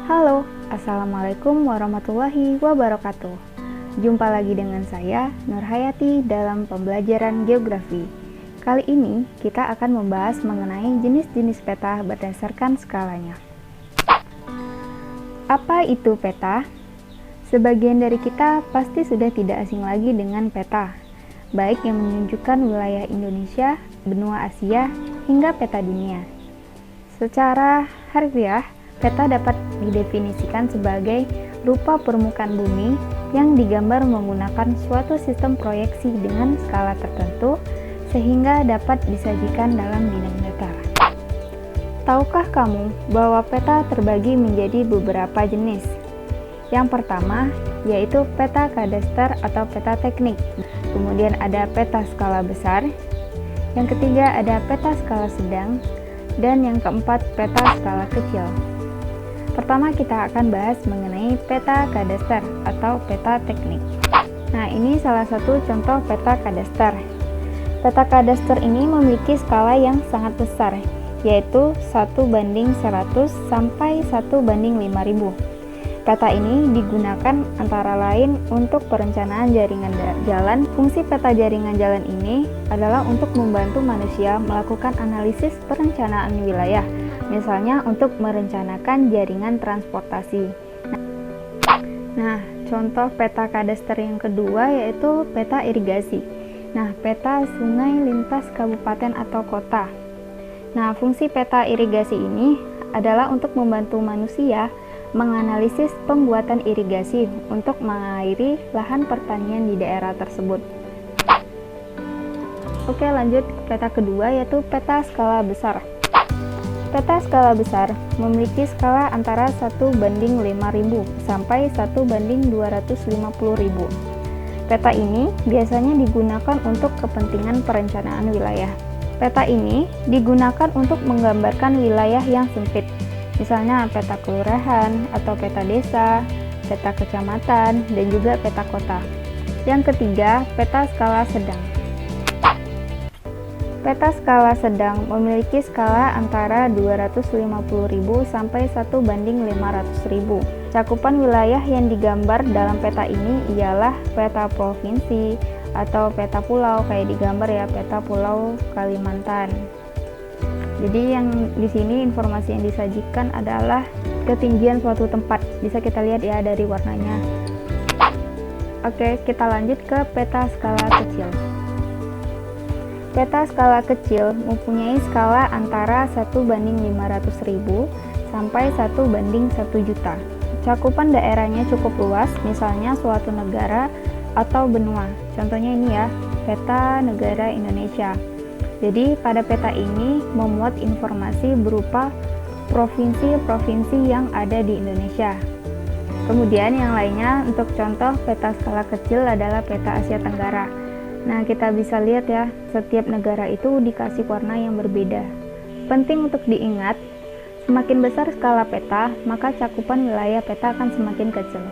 Halo, Assalamualaikum warahmatullahi wabarakatuh. Jumpa lagi dengan saya, Nur Hayati, dalam pembelajaran geografi. Kali ini kita akan membahas mengenai jenis-jenis peta berdasarkan skalanya. Apa itu peta? Sebagian dari kita pasti sudah tidak asing lagi dengan peta, baik yang menunjukkan wilayah Indonesia, benua Asia, hingga peta dunia. Secara harfiah, peta dapat didefinisikan sebagai rupa permukaan bumi yang digambar menggunakan suatu sistem proyeksi dengan skala tertentu sehingga dapat disajikan dalam bidang datar. Tahukah kamu bahwa peta terbagi menjadi beberapa jenis? Yang pertama yaitu peta kadaster atau peta teknik. Kemudian ada peta skala besar. Yang ketiga ada peta skala sedang. Dan yang keempat, peta skala kecil. Pertama kita akan bahas mengenai peta kadaster atau peta teknik. Nah, ini salah satu contoh peta kadaster. Peta kadaster ini memiliki skala yang sangat besar, yaitu 1:100 sampai 1:5000. Peta ini digunakan antara lain untuk perencanaan jaringan jalan. Fungsi peta jaringan jalan ini adalah untuk membantu manusia melakukan analisis perencanaan wilayah, misalnya untuk merencanakan jaringan transportasi. Nah, contoh peta kadaster yang kedua yaitu peta irigasi. Nah, peta sungai lintas kabupaten atau kota. Nah, fungsi peta irigasi ini adalah untuk membantu manusia menganalisis pembuatan irigasi untuk mengairi lahan pertanian di daerah tersebut. Oke, lanjut peta kedua yaitu peta skala besar. Peta skala besar memiliki skala antara 1:5000 sampai 1:250.000. Peta ini biasanya digunakan untuk kepentingan perencanaan wilayah. Peta ini digunakan untuk menggambarkan wilayah yang sempit, misalnya peta kelurahan atau peta desa, peta kecamatan, dan juga peta kota. Yang ketiga, peta skala sedang. Peta skala sedang memiliki skala antara 250.000 sampai 1:500.000. Cakupan wilayah yang digambar dalam peta ini ialah peta provinsi atau peta pulau, kayak digambar ya peta pulau Kalimantan. Jadi yang di sini informasi yang disajikan adalah ketinggian suatu tempat. Bisa kita lihat ya dari warnanya. Oke, kita lanjut ke peta skala kecil. Peta skala kecil mempunyai skala antara 1:500.000 sampai 1:1 juta. Cakupan daerahnya cukup luas, misalnya suatu negara atau benua. Contohnya ini ya, peta negara Indonesia. Jadi pada peta ini memuat informasi berupa provinsi-provinsi yang ada di Indonesia. Kemudian yang lainnya untuk contoh peta skala kecil adalah peta Asia Tenggara. Nah, kita bisa lihat ya, setiap negara itu dikasih warna yang berbeda. Penting untuk diingat, semakin besar skala peta, maka cakupan wilayah peta akan semakin kecil.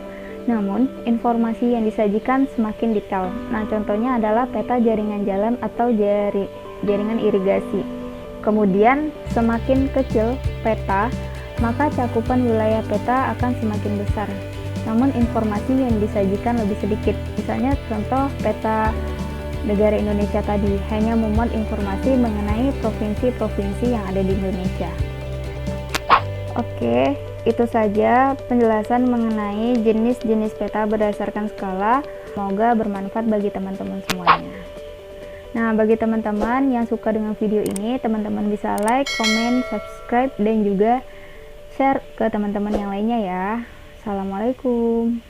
Namun, informasi yang disajikan semakin detail. Nah, contohnya adalah peta jaringan jalan atau jaringan irigasi. Kemudian, semakin kecil peta, maka cakupan wilayah peta akan semakin besar. Namun, informasi yang disajikan lebih sedikit. Misalnya, contoh peta negara Indonesia tadi hanya memuat informasi mengenai provinsi-provinsi yang ada di Indonesia. Oke, itu saja penjelasan mengenai jenis-jenis peta berdasarkan skala. Semoga bermanfaat bagi teman-teman semuanya. Nah, bagi teman-teman yang suka dengan video ini, teman-teman bisa like, komen, subscribe, dan juga share ke teman-teman yang lainnya ya. Assalamualaikum.